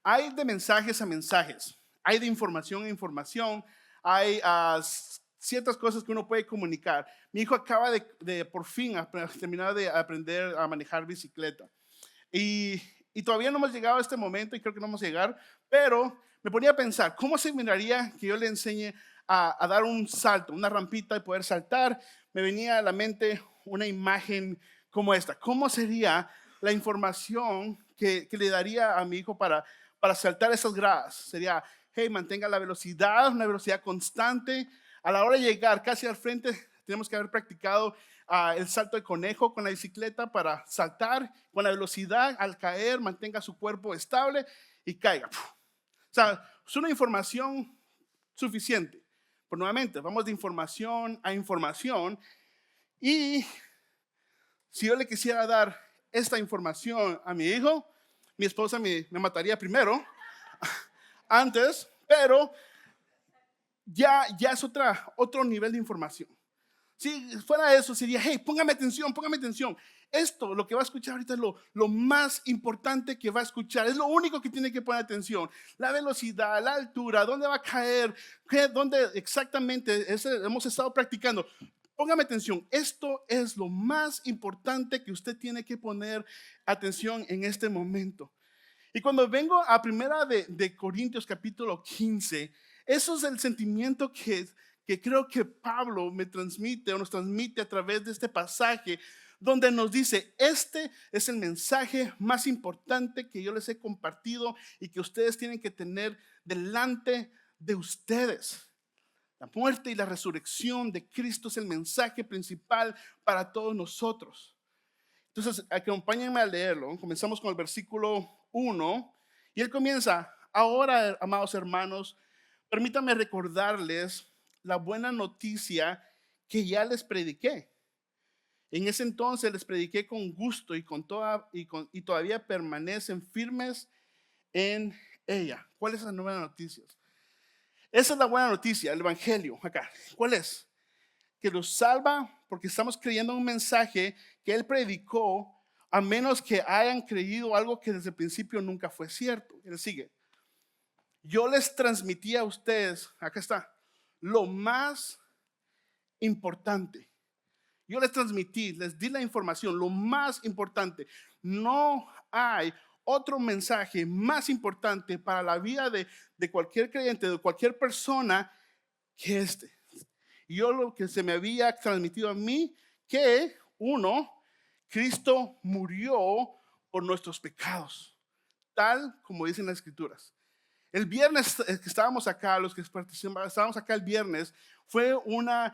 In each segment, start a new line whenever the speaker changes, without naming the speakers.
Hay de mensajes a mensajes, hay de información a información, hay ciertas cosas que uno puede comunicar. Mi hijo acaba de por fin terminar de aprender a manejar bicicleta. Y, y todavía no hemos llegado a este momento y creo que no vamos a llegar, pero me ponía a pensar, ¿cómo se miraría que yo le enseñe a dar un salto, una rampita y poder saltar? Me venía a la mente una imagen como esta. ¿Cómo sería la información que le daría a mi hijo para saltar esas gradas? Sería, hey, mantenga la velocidad, una velocidad constante. A la hora de llegar casi al frente, tenemos que haber practicado el salto de conejo con la bicicleta para saltar con la velocidad. Al caer, mantenga su cuerpo estable y caiga. O sea, es una información suficiente. Pero nuevamente, vamos de información a información. Y si yo le quisiera dar esta información a mi hijo, mi esposa me mataría primero, antes, pero ya es otro nivel de información. Si fuera eso, sería, hey, póngame atención, póngame atención. Esto, lo que va a escuchar ahorita es lo más importante que va a escuchar. Es lo único que tiene que poner atención. La velocidad, la altura, dónde va a caer, dónde exactamente hemos estado practicando. Póngame atención. Esto es lo más importante que usted tiene que poner atención en este momento. Y cuando vengo a primera de Corintios capítulo 15, eso es el sentimiento que creo que Pablo me transmite o nos transmite a través de este pasaje, donde nos dice, este es el mensaje más importante que yo les he compartido y que ustedes tienen que tener delante de ustedes. La muerte y la resurrección de Cristo es el mensaje principal para todos nosotros. Entonces, acompáñenme a leerlo. Comenzamos con el versículo 1 y él comienza, ahora, amados hermanos, permítanme recordarles la buena noticia que ya les prediqué. En ese entonces les prediqué con gusto y todavía permanecen firmes en ella. ¿Cuál es la nueva noticia? Esa es la buena noticia, el evangelio acá. ¿Cuál es? Que los salva porque estamos creyendo un mensaje que él predicó, a menos que hayan creído algo que desde el principio nunca fue cierto. Él sigue. Yo les transmití a ustedes, acá está, lo más importante. Yo les transmití, les di la información, lo más importante. No hay otro mensaje más importante para la vida de cualquier creyente, de cualquier persona, que este. Yo lo que se me había transmitido a mí, que uno, Cristo murió por nuestros pecados, tal como dicen las escrituras. El viernes que estábamos acá, los que participamos, estábamos acá el viernes, fue una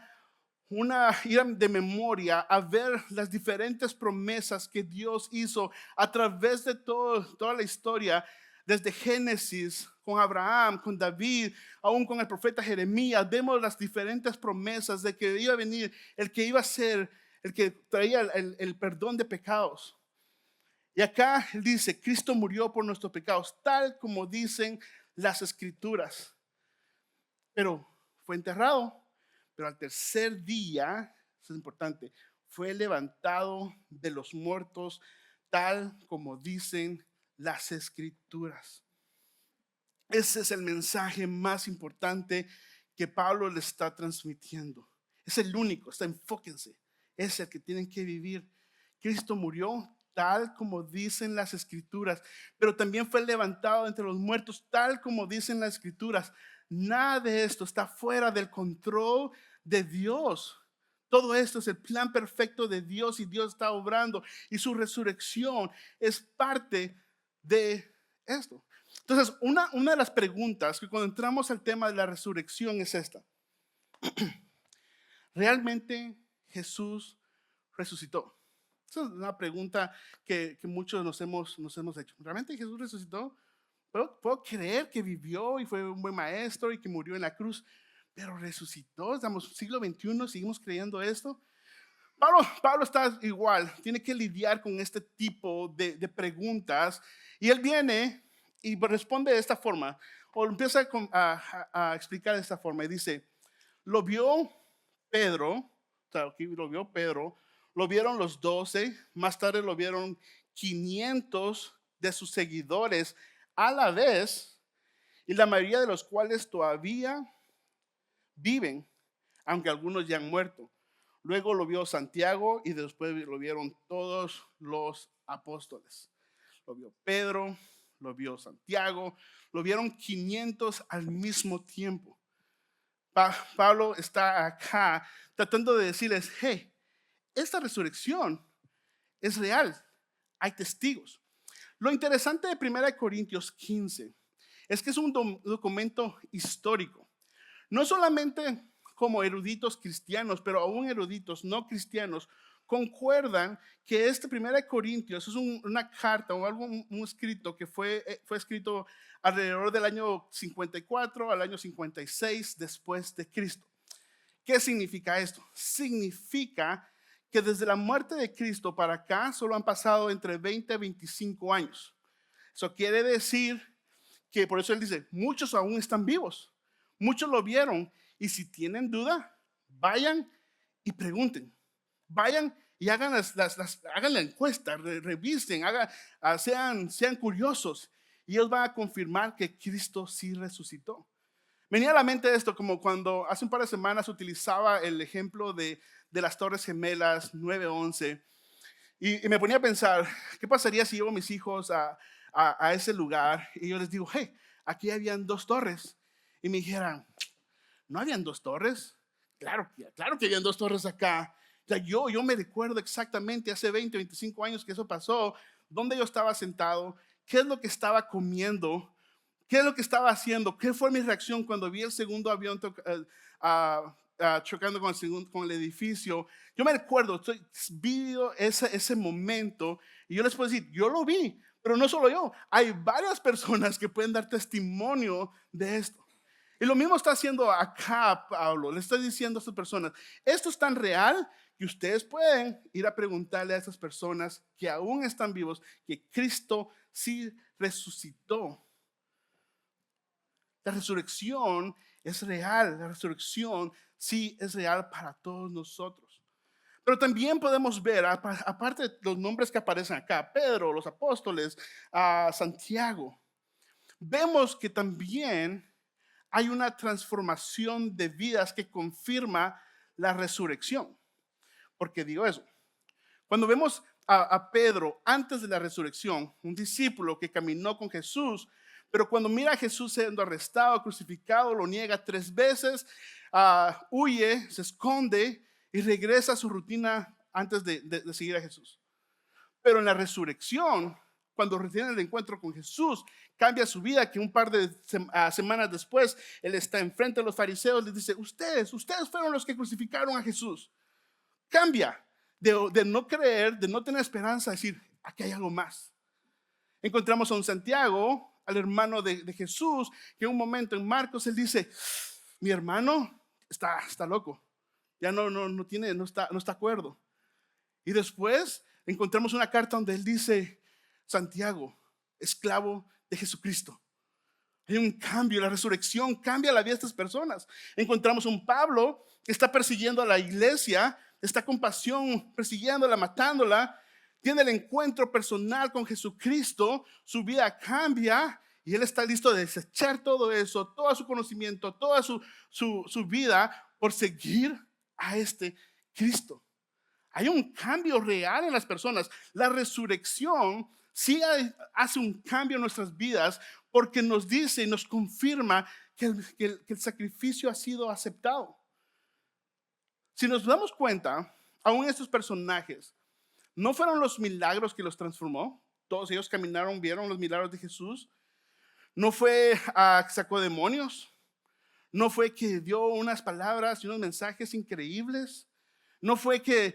ir de memoria a ver las diferentes promesas que Dios hizo a través de toda la historia, desde Génesis, con Abraham, con David, aún con el profeta Jeremías. Vemos las diferentes promesas de que iba a venir el que iba a ser, el que traía el perdón de pecados. Y acá él dice, Cristo murió por nuestros pecados, tal como dicen las escrituras. Pero fue enterrado, pero al tercer día, eso es importante, fue levantado de los muertos, tal como dicen las escrituras. Ese es el mensaje más importante que Pablo le está transmitiendo. Es el único, enfóquense, es el que tienen que vivir. Cristo murió tal como dicen las escrituras, pero también fue levantado entre los muertos tal como dicen las escrituras. Nada de esto está fuera del control de Dios. Todo esto es el plan perfecto de Dios y Dios está obrando y su resurrección es parte de esto. Entonces, una de las preguntas que cuando entramos al tema de la resurrección es esta. ¿Realmente Jesús resucitó? Esa es una pregunta que muchos nos hemos hecho. ¿Realmente Jesús resucitó? ¿Puedo creer que vivió y fue un buen maestro y que murió en la cruz? Pero resucitó, estamos siglo XXI, seguimos creyendo esto. Pablo está igual, tiene que lidiar con este tipo de preguntas y él viene y responde de esta forma, o empieza a explicar de esta forma y dice, lo vio Pedro, o sea, aquí lo vio Pedro, lo vieron los 12, más tarde lo vieron 500 de sus seguidores a la vez, y la mayoría de los cuales todavía viven, aunque algunos ya han muerto. Luego lo vio Santiago y después lo vieron todos los apóstoles. Lo vio Pedro, lo vio Santiago, lo vieron 500 al mismo tiempo. Pablo está acá tratando de decirles, hey, esta resurrección es real, hay testigos. Lo interesante de 1 Corintios 15 es que es un documento histórico. No solamente como eruditos cristianos, pero aún eruditos no cristianos concuerdan que este 1 Corintios es una carta o algo, un escrito que fue escrito alrededor del año 54 al año 56 después de Cristo. ¿Qué significa esto? Significa que desde la muerte de Cristo para acá solo han pasado entre 20 y 25 años. Eso quiere decir que, por eso él dice, muchos aún están vivos, muchos lo vieron, y si tienen duda, vayan y pregunten, vayan y hagan hagan la encuesta, revisen, sean curiosos, y ellos van a confirmar que Cristo sí resucitó. Venía a la mente esto como cuando hace un par de semanas utilizaba el ejemplo de las Torres Gemelas 9/11, y me ponía a pensar, ¿qué pasaría si llevo a mis hijos a ese lugar y yo les digo, hey, aquí habían 2 torres? Y me dijeran, ¿no habían 2 torres? Claro que habían 2 torres acá. O sea, yo me recuerdo exactamente hace 20, 25 años que eso pasó, dónde yo estaba sentado, qué es lo que estaba comiendo, qué es lo que estaba haciendo, qué fue mi reacción cuando vi el segundo avión chocando con el edificio. Yo me recuerdo, vi ese momento y yo les puedo decir, yo lo vi, pero no solo yo, hay varias personas que pueden dar testimonio de esto. Y lo mismo está haciendo acá Pablo, le está diciendo a estas personas, esto es tan real que ustedes pueden ir a preguntarle a esas personas que aún están vivos, que Cristo sí resucitó. La resurrección es real, la resurrección sí es real para todos nosotros. Pero también podemos ver, aparte de los nombres que aparecen acá, Pedro, los apóstoles, Santiago, vemos que también hay una transformación de vidas que confirma la resurrección. ¿Por qué digo eso? Cuando vemos a Pedro antes de la resurrección, un discípulo que caminó con Jesús, pero cuando mira a Jesús siendo arrestado, crucificado, lo niega 3 veces, huye, se esconde y regresa a su rutina antes de seguir a Jesús. Pero en la resurrección, cuando retiene el encuentro con Jesús, cambia su vida, que un par de semanas después, él está enfrente de los fariseos, les dice, ustedes fueron los que crucificaron a Jesús. Cambia de no creer, de no tener esperanza, a decir, aquí hay algo más. Encontramos a un Santiago, al hermano de Jesús, que en un momento en Marcos, él dice, mi hermano está loco, ya no está de acuerdo. Y después encontramos una carta donde él dice, Santiago, esclavo de Jesucristo. Hay un cambio, la resurrección cambia la vida de estas personas. Encontramos un Pablo que está persiguiendo a la iglesia, está con pasión persiguiéndola, matándola. Tiene el encuentro personal con Jesucristo, su vida cambia y él está listo de desechar todo eso, todo su conocimiento, toda su vida por seguir a este Cristo. Hay un cambio real en las personas. La resurrección sí hace un cambio en nuestras vidas porque nos dice y nos confirma que el sacrificio ha sido aceptado. Si nos damos cuenta, aún estos personajes no fueron los milagros que los transformó. Todos ellos caminaron, vieron los milagros de Jesús. No fue que sacó demonios. No fue que dio unas palabras y unos mensajes increíbles. No fue que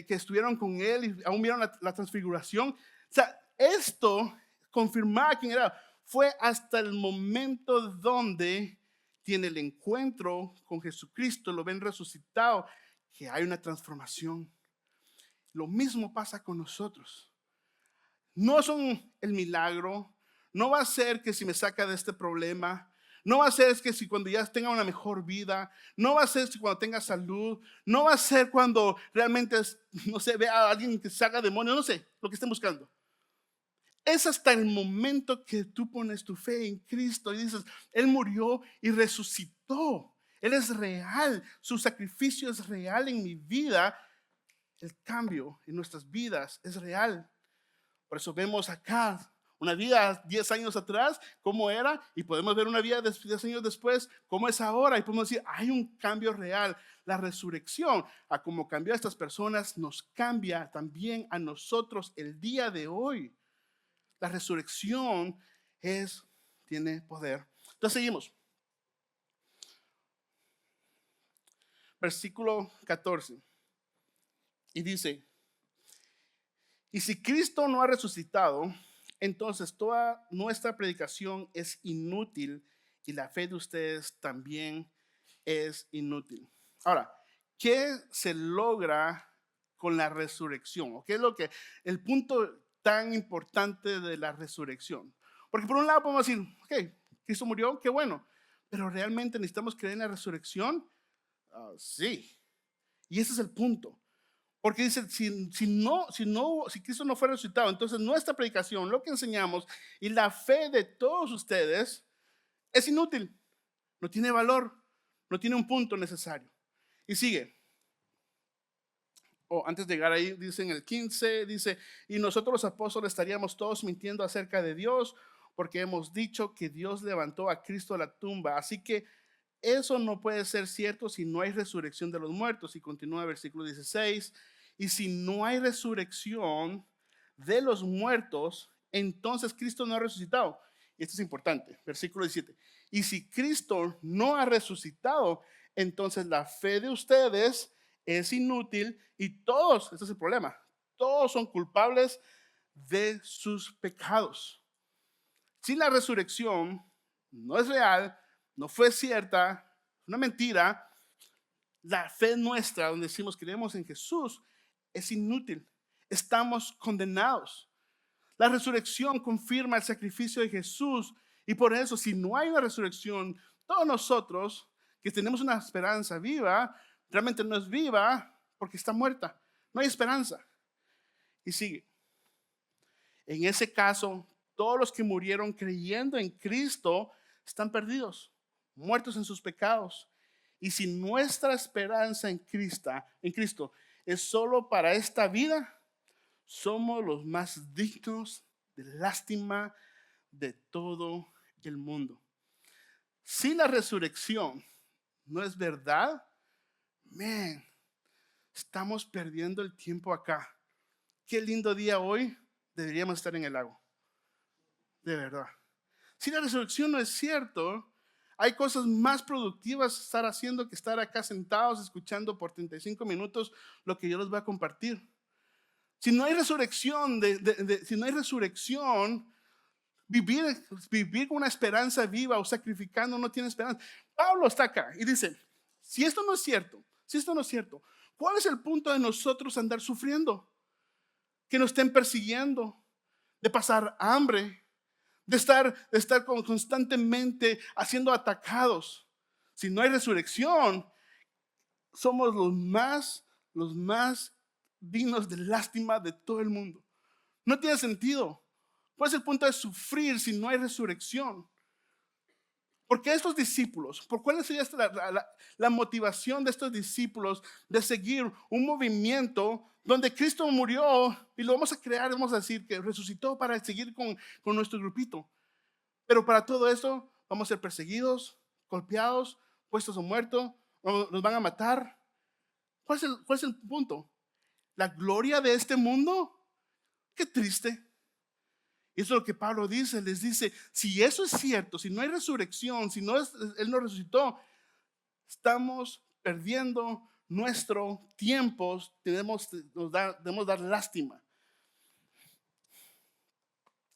estuvieron con él y aún vieron la transfiguración. O sea, esto confirmaba quién era. Fue hasta el momento donde tiene el encuentro con Jesucristo, lo ven resucitado, que hay una transformación. Lo mismo pasa con nosotros. No son el milagro, no va a ser que si me saca de este problema, no va a ser que si cuando ya tenga una mejor vida, no va a ser si cuando tenga salud, no va a ser cuando realmente, no sé, vea a alguien que saca demonios, no sé, lo que estén buscando. Es hasta el momento que tú pones tu fe en Cristo y dices, Él murió y resucitó. Él es real, su sacrificio es real en mi vida. El cambio en nuestras vidas es real. Por eso vemos acá una vida 10 años atrás, cómo era, y podemos ver una vida 10 años después, cómo es ahora, y podemos decir, hay un cambio real. La resurrección, a cómo cambió a estas personas, nos cambia también a nosotros el día de hoy. La resurrección tiene poder. Entonces seguimos. Versículo 14. Y dice, y si Cristo no ha resucitado, entonces toda nuestra predicación es inútil y la fe de ustedes también es inútil. Ahora, ¿qué se logra con la resurrección? ¿O qué es el punto tan importante de la resurrección? Porque por un lado podemos decir, ok, Cristo murió, qué bueno, pero realmente necesitamos creer en la resurrección. Sí, y ese es el punto. Porque dice, si Cristo no fue resucitado, entonces nuestra predicación, lo que enseñamos y la fe de todos ustedes es inútil. No tiene valor, no tiene un punto necesario. Y sigue. Antes de llegar ahí, dice en el 15, dice, y nosotros los apóstoles estaríamos todos mintiendo acerca de Dios, porque hemos dicho que Dios levantó a Cristo de la tumba. Así que eso no puede ser cierto si no hay resurrección de los muertos. Y continúa el versículo 16. Y si no hay resurrección de los muertos, entonces Cristo no ha resucitado. Y esto es importante. Versículo 17. Y si Cristo no ha resucitado, entonces la fe de ustedes es inútil y todos, este es el problema, todos son culpables de sus pecados. Si la resurrección no es real, no fue cierta, una mentira, la fe nuestra, donde decimos creemos en Jesús, es inútil. Estamos condenados. La resurrección confirma el sacrificio de Jesús y por eso, si no hay una resurrección, todos nosotros que tenemos una esperanza viva, realmente no es viva porque está muerta. No hay esperanza. Y sigue. En ese caso, todos los que murieron creyendo en Cristo están perdidos, muertos en sus pecados. Y si nuestra esperanza en Cristo es solo para esta vida, somos los más dignos de lástima de todo el mundo. Si la resurrección no es verdad, estamos perdiendo el tiempo acá. Qué lindo día hoy, deberíamos estar en el lago. De verdad. Si la resurrección no es cierto, hay cosas más productivas estar haciendo que estar acá sentados escuchando por 35 minutos lo que yo les voy a compartir. Si no hay resurrección, si no hay resurrección, vivir con una esperanza viva o sacrificando no tiene esperanza. Pablo está acá y dice, si esto no es cierto, ¿cuál es el punto de nosotros andar sufriendo? Que nos estén persiguiendo, de pasar hambre, de estar constantemente siendo atacados. Si no hay resurrección, somos los más dignos de lástima de todo el mundo. No tiene sentido. ¿Cuál es el punto de sufrir si no hay resurrección? Porque estos discípulos, ¿por cuál sería la motivación de estos discípulos de seguir un movimiento donde Cristo murió y lo vamos a crear, vamos a decir que resucitó para seguir con nuestro grupito? Pero para todo esto vamos a ser perseguidos, golpeados, puestos o muertos, nos van a matar. ¿Cuál es el punto? ¿La gloria de este mundo? Qué triste. Eso es lo que Pablo dice, les dice, si eso es cierto, si no hay resurrección, Él no resucitó, estamos perdiendo nuestro tiempo, debemos dar lástima.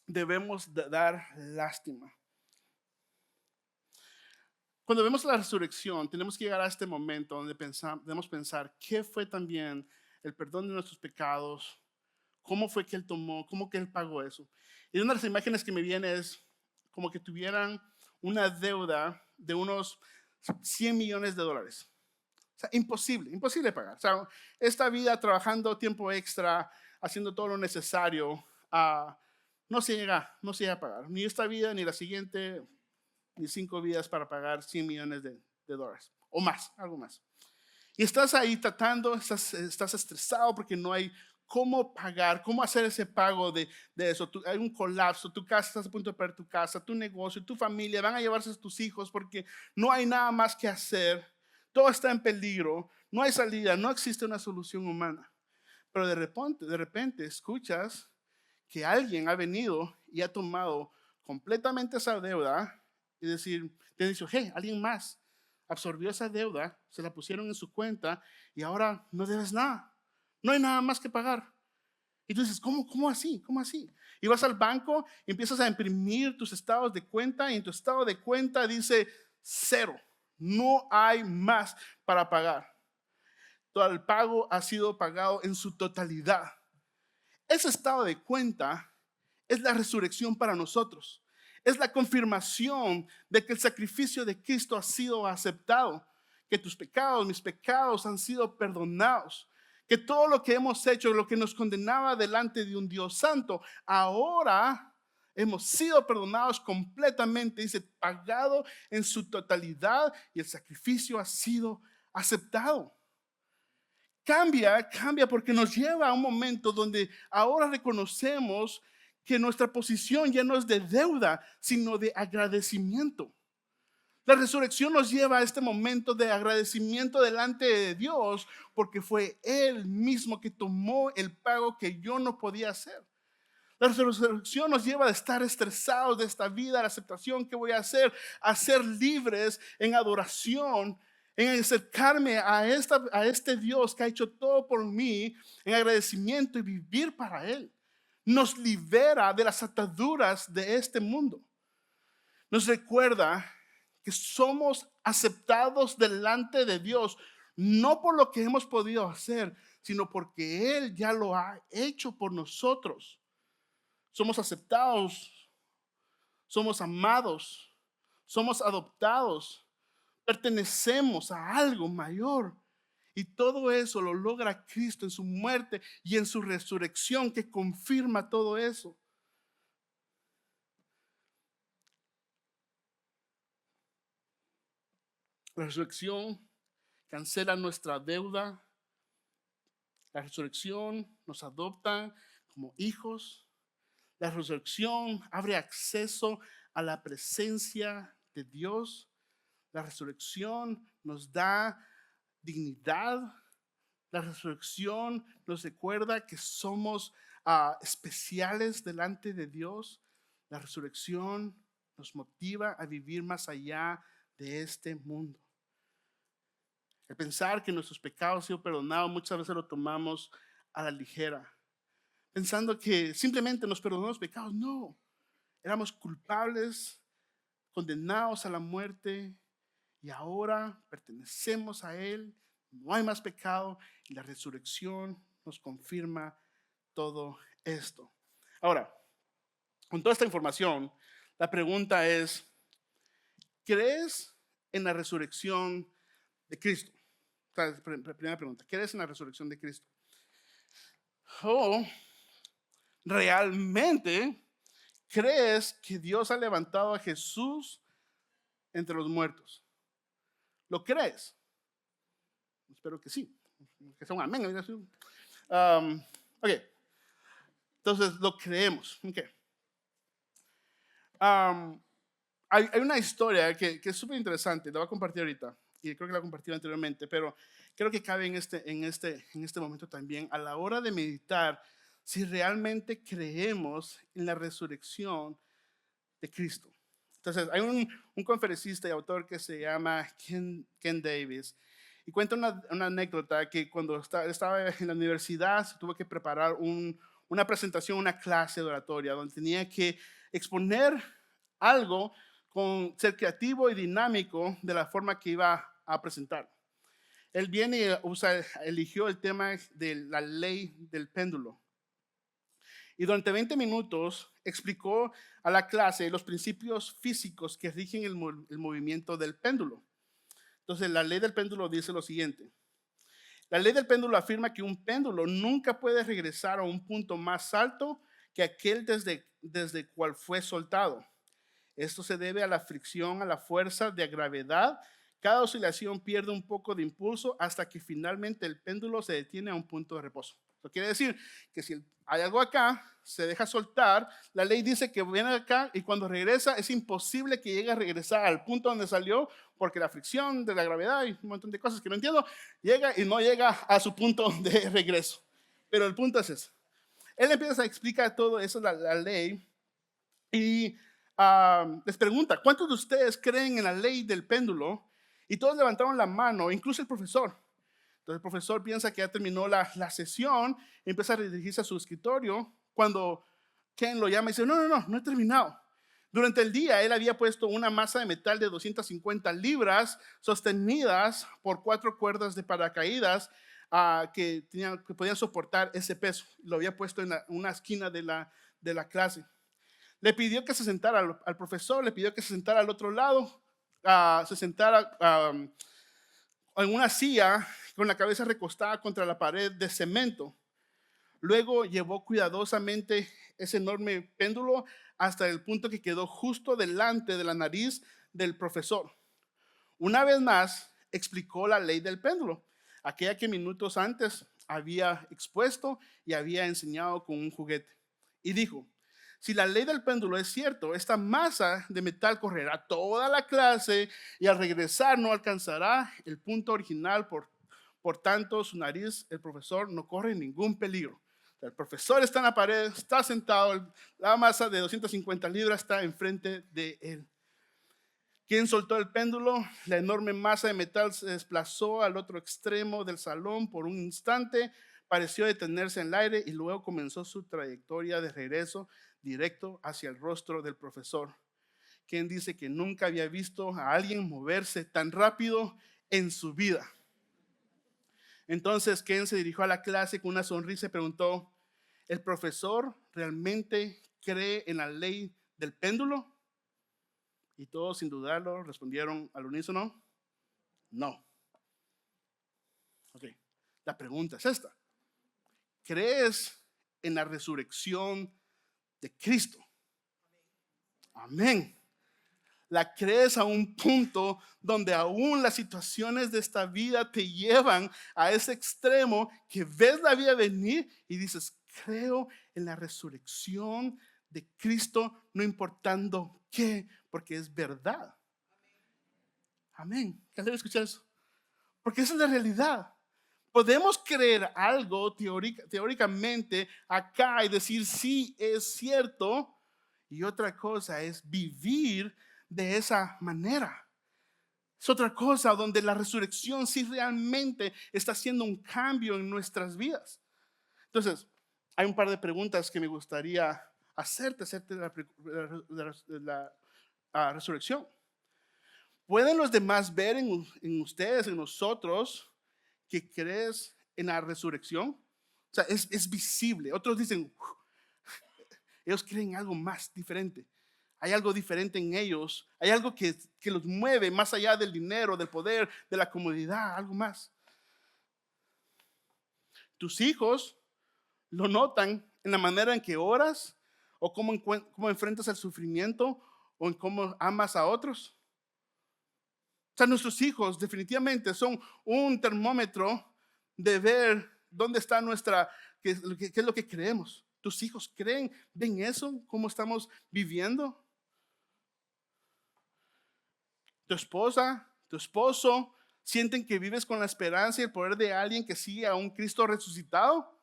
Debemos dar lástima. Cuando vemos la resurrección, tenemos que llegar a este momento donde debemos pensar, ¿qué fue también el perdón de nuestros pecados? ¿Cómo fue que Él tomó? ¿Cómo que Él pagó eso? Y una de las imágenes que me viene es como que tuvieran una deuda de unos $100 millones. O sea, imposible pagar. O sea, esta vida trabajando tiempo extra, haciendo todo lo necesario, no se llega a pagar. Ni esta vida, ni la siguiente, ni 5 vidas para pagar 100 millones de dólares. O más, algo más. Y estás ahí tratando, estás estresado porque no hay cómo pagar, cómo hacer ese pago de eso. Hay un colapso, tu casa, estás a punto de perder tu casa, tu negocio, tu familia, van a llevarse a tus hijos porque no hay nada más que hacer. Todo está en peligro, no hay salida, no existe una solución humana. Pero de repente escuchas que alguien ha venido y ha tomado completamente esa deuda y te dice, hey, alguien más absorbió esa deuda, se la pusieron en su cuenta y ahora no debes nada. No hay nada más que pagar. Y tú dices, ¿cómo así? ¿Cómo así? Y vas al banco y empiezas a imprimir tus estados de cuenta y en tu estado de cuenta dice 0. No hay más para pagar. Todo el pago ha sido pagado en su totalidad. Ese estado de cuenta es la resurrección para nosotros. Es la confirmación de que el sacrificio de Cristo ha sido aceptado, que tus pecados, mis pecados han sido perdonados, que todo lo que hemos hecho, lo que nos condenaba delante de un Dios santo, ahora hemos sido perdonados completamente, dice, pagado en su totalidad y el sacrificio ha sido aceptado. Cambia porque nos lleva a un momento donde ahora reconocemos que nuestra posición ya no es de deuda, sino de agradecimiento. La resurrección nos lleva a este momento de agradecimiento delante de Dios porque fue Él mismo que tomó el pago que yo no podía hacer. La resurrección nos lleva a estar estresados de esta vida, la aceptación que voy a ser libres en adoración, en acercarme a este Dios que ha hecho todo por mí, en agradecimiento y vivir para Él. Nos libera de las ataduras de este mundo. Nos recuerda que somos aceptados delante de Dios, no por lo que hemos podido hacer, sino porque Él ya lo ha hecho por nosotros. Somos aceptados, somos amados, somos adoptados, pertenecemos a algo mayor. Y todo eso lo logra Cristo en su muerte y en su resurrección que confirma todo eso. La resurrección cancela nuestra deuda. La resurrección nos adopta como hijos. La resurrección abre acceso a la presencia de Dios. La resurrección nos da dignidad. La resurrección nos recuerda que somos especiales delante de Dios. La resurrección nos motiva a vivir más allá de este mundo. El pensar que nuestros pecados han sido perdonados muchas veces lo tomamos a la ligera, pensando que simplemente nos perdonó los pecados. No, éramos culpables, condenados a la muerte y ahora pertenecemos a Él. No hay más pecado y la resurrección nos confirma todo esto. Ahora, con toda esta información, la pregunta es, ¿crees en la resurrección de Cristo? Primera pregunta, ¿crees en la resurrección de Cristo? ¿O realmente crees que Dios ha levantado a Jesús entre los muertos? ¿Lo crees? Espero que sí. Que sea un amén. Ok. Entonces lo creemos. Okay. Hay una historia que es súper interesante. La voy a compartir ahorita. Y creo que la compartí anteriormente. Pero creo que cabe en este momento también. A la hora de meditar, si realmente creemos en la resurrección de Cristo. Entonces, hay un conferencista y autor que se llama Ken Davis y cuenta una anécdota que cuando estaba en la universidad se tuvo que preparar una presentación, una clase de oratoria donde tenía que exponer algo con ser creativo y dinámico de la forma que iba a presentar. Él viene y eligió el tema de la ley del péndulo. Y durante 20 minutos explicó a la clase los principios físicos que rigen el movimiento del péndulo. Entonces, la ley del péndulo dice lo siguiente. La ley del péndulo afirma que un péndulo nunca puede regresar a un punto más alto que aquel desde cual fue soltado. Esto se debe a la fricción, a la fuerza de gravedad. Cada oscilación pierde un poco de impulso hasta que finalmente el péndulo se detiene a un punto de reposo. Eso quiere decir que si hay algo acá, se deja soltar, la ley dice que viene acá y cuando regresa es imposible que llegue a regresar al punto donde salió porque la fricción de la gravedad y un montón de cosas que no entiendo, llega y no llega a su punto de regreso. Pero el punto es eso. Él empieza a explicar todo eso, la ley, y les pregunta, ¿cuántos de ustedes creen en la ley del péndulo? Y todos levantaron la mano, incluso el profesor. Entonces el profesor piensa que ya terminó la sesión, empieza a dirigirse a su escritorio, cuando Ken lo llama y dice, no he terminado. Durante el día él había puesto una masa de metal de 250 libras sostenidas por 4 cuerdas de paracaídas que podían soportar ese peso. Lo había puesto en una esquina de la clase. Le pidió que se sentara al profesor, le pidió que se sentara al otro lado, se sentara en una silla con la cabeza recostada contra la pared de cemento. Luego llevó cuidadosamente ese enorme péndulo hasta el punto que quedó justo delante de la nariz del profesor. Una vez más, explicó la ley del péndulo, aquella que minutos antes había expuesto y había enseñado con un juguete. Y dijo, si la ley del péndulo es cierto, esta masa de metal correrá toda la clase y al regresar no alcanzará el punto original. Por tanto, su nariz, el profesor, no corre ningún peligro. El profesor está en la pared, está sentado, la masa de 250 libras está enfrente de él. ¿Quién soltó el péndulo? La enorme masa de metal se desplazó al otro extremo del salón por un instante, pareció detenerse en el aire y luego comenzó su trayectoria de regreso directo hacia el rostro del profesor. ¿Quién dice que nunca había visto a alguien moverse tan rápido en su vida? Entonces Ken se dirigió a la clase con una sonrisa y preguntó, ¿el profesor realmente cree en la ley del péndulo? Y todos sin dudarlo respondieron al unísono, no. Ok, la pregunta es esta. ¿Crees en la resurrección de Cristo? Amén. La crees a un punto donde aún las situaciones de esta vida te llevan a ese extremo que ves la vida venir y dices, creo en la resurrección de Cristo, no importando qué, porque es verdad. Amén. ¿Qué debe escuchar eso? Porque esa es la realidad. Podemos creer algo teóricamente acá y decir sí, es cierto, y otra cosa es vivir de esa manera. Es otra cosa donde la resurrección sí realmente está haciendo un cambio en nuestras vidas. Entonces, hay un par de preguntas que me gustaría hacerte de la resurrección. ¿Pueden los demás ver en ustedes, en nosotros, que crees en la resurrección? O sea, es visible. Otros dicen, ellos creen algo más diferente. Hay algo diferente en ellos. Hay algo que los mueve más allá del dinero, del poder, de la comodidad, algo más. Tus hijos lo notan en la manera en que oras o cómo enfrentas el sufrimiento o en cómo amas a otros. O sea, nuestros hijos definitivamente son un termómetro de ver dónde está qué es lo que creemos. ¿Tus hijos creen, ven eso, cómo estamos viviendo? Tu esposa, tu esposo, sienten que vives con la esperanza y el poder de alguien que sigue a un Cristo resucitado.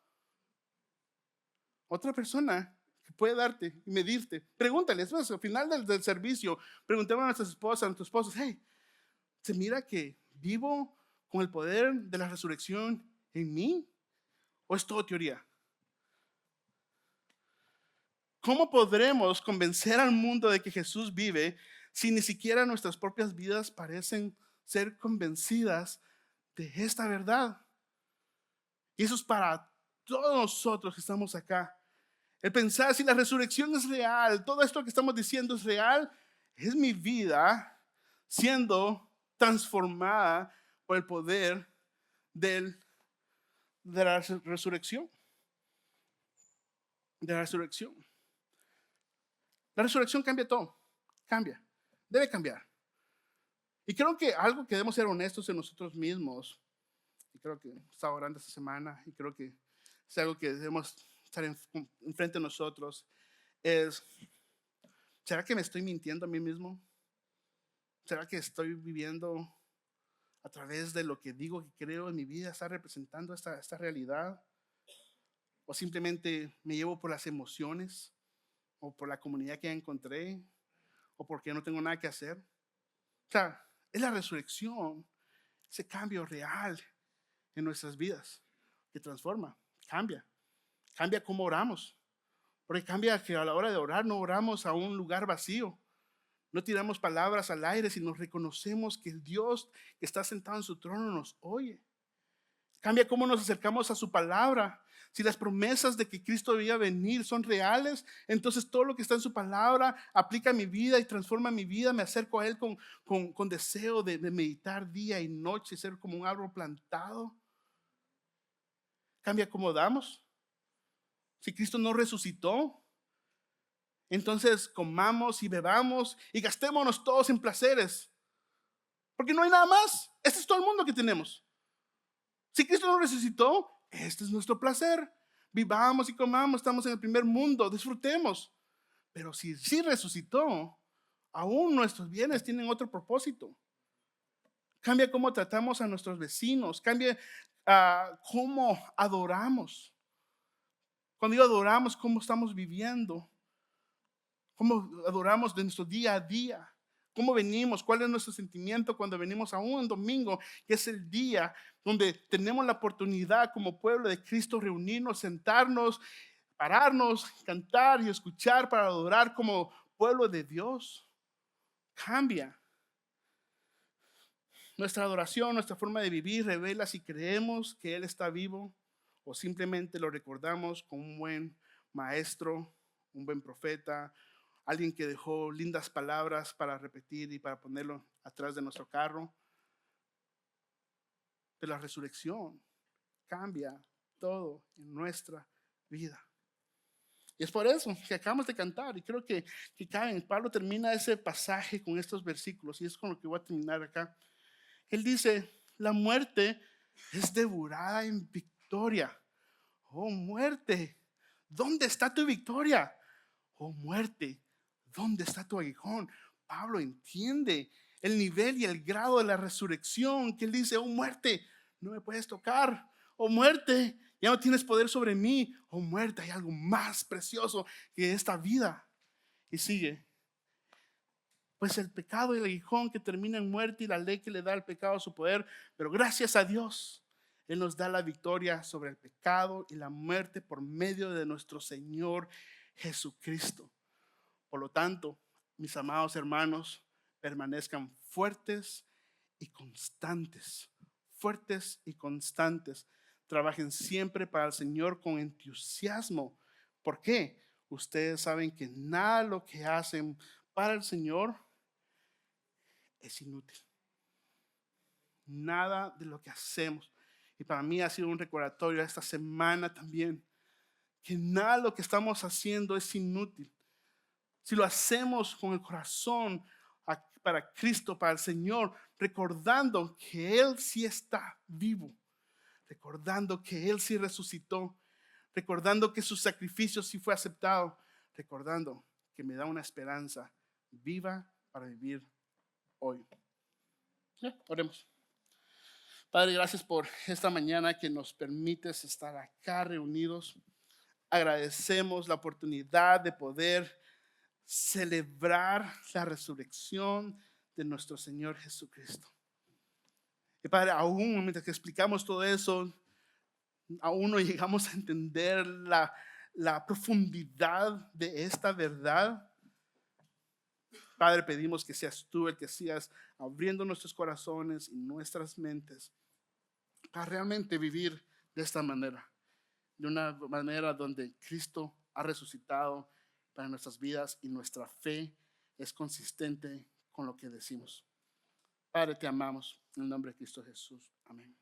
Otra persona que puede darte y medirte. Pregúntales, al final del servicio, preguntemos a nuestras esposas, a nuestros esposos, hey, ¿se mira que vivo con el poder de la resurrección en mí? ¿O es todo teoría? ¿Cómo podremos convencer al mundo de que Jesús vive si ni siquiera nuestras propias vidas parecen ser convencidas de esta verdad? Y eso es para todos nosotros que estamos acá. El pensar si la resurrección es real, todo esto que estamos diciendo es real, es mi vida siendo transformada por el poder de la resurrección. de la resurrección. La resurrección cambia todo. Cambia. Debe cambiar. Y creo que algo que debemos ser honestos en nosotros mismos, y creo que estaba orando esta semana, y creo que es algo que debemos estar enfrente de nosotros, es, ¿será que me estoy mintiendo a mí mismo? ¿Será que estoy viviendo a través de lo que digo que creo en mi vida, está representando esta realidad? ¿O simplemente me llevo por las emociones, o por la comunidad que encontré, o porque no tengo nada que hacer? O sea, es la resurrección, ese cambio real en nuestras vidas que transforma, cambia cómo oramos, porque cambia que a la hora de orar no oramos a un lugar vacío, no tiramos palabras al aire, sino reconocemos que el Dios que está sentado en su trono nos oye. Cambia cómo nos acercamos a su palabra. Si las promesas de que Cristo debía venir son reales, entonces todo lo que está en su palabra aplica a mi vida y transforma mi vida. Me acerco a Él con deseo de meditar día y noche, ser como un árbol plantado. Cambia cómo damos. Si Cristo no resucitó, entonces comamos y bebamos y gastémonos todos en placeres, porque no hay nada más. Este es todo el mundo que tenemos. Si Cristo no resucitó, este es nuestro placer. Vivamos y comamos, estamos en el primer mundo, disfrutemos. Pero si sí resucitó, aún nuestros bienes tienen otro propósito. Cambia cómo tratamos a nuestros vecinos, cambia cómo adoramos. Cuando digo adoramos, cómo estamos viviendo, cómo adoramos de nuestro día a día. ¿Cómo venimos? ¿Cuál es nuestro sentimiento cuando venimos a un domingo, que es el día donde tenemos la oportunidad como pueblo de Cristo reunirnos, sentarnos, pararnos, cantar y escuchar para adorar como pueblo de Dios? Cambia. Nuestra adoración, nuestra forma de vivir revela si creemos que Él está vivo o simplemente lo recordamos como un buen maestro, un buen profeta, alguien que dejó lindas palabras para repetir y para ponerlo atrás de nuestro carro. Pero la resurrección cambia todo en nuestra vida. Y es por eso que acabamos de cantar. Y creo que Pablo termina ese pasaje con estos versículos. Y es con lo que voy a terminar acá. Él dice, la muerte es devorada en victoria. Oh muerte, ¿dónde está tu victoria? Oh muerte, ¿dónde está tu aguijón? Pablo entiende el nivel y el grado de la resurrección, que él dice, oh muerte, no me puedes tocar. Oh muerte, ya no tienes poder sobre mí. Oh muerte, hay algo más precioso que esta vida. Y sigue. Pues el pecado y el aguijón que termina en muerte y la ley que le da al pecado su poder, pero gracias a Dios, Él nos da la victoria sobre el pecado y la muerte por medio de nuestro Señor Jesucristo. Por lo tanto, mis amados hermanos, permanezcan fuertes y constantes, fuertes y constantes. Trabajen siempre para el Señor con entusiasmo. ¿Por qué? Ustedes saben que nada de lo que hacen para el Señor es inútil. Nada de lo que hacemos. Y para mí ha sido un recordatorio esta semana también, que nada de lo que estamos haciendo es inútil. Si lo hacemos con el corazón para Cristo, para el Señor, recordando que Él sí está vivo, recordando que Él sí resucitó, recordando que su sacrificio sí fue aceptado, recordando que me da una esperanza viva para vivir hoy. Oremos. Padre, gracias por esta mañana que nos permites estar acá reunidos. Agradecemos la oportunidad de poder celebrar la resurrección de nuestro Señor Jesucristo. Y Padre, aún mientras que explicamos todo eso, aún no llegamos a entender la profundidad de esta verdad. Padre, pedimos que seas tú el que sigas abriendo nuestros corazones y nuestras mentes para realmente vivir de esta manera, de una manera donde Cristo ha resucitado para nuestras vidas y nuestra fe es consistente con lo que decimos. Padre, te amamos en el nombre de Cristo Jesús. Amén.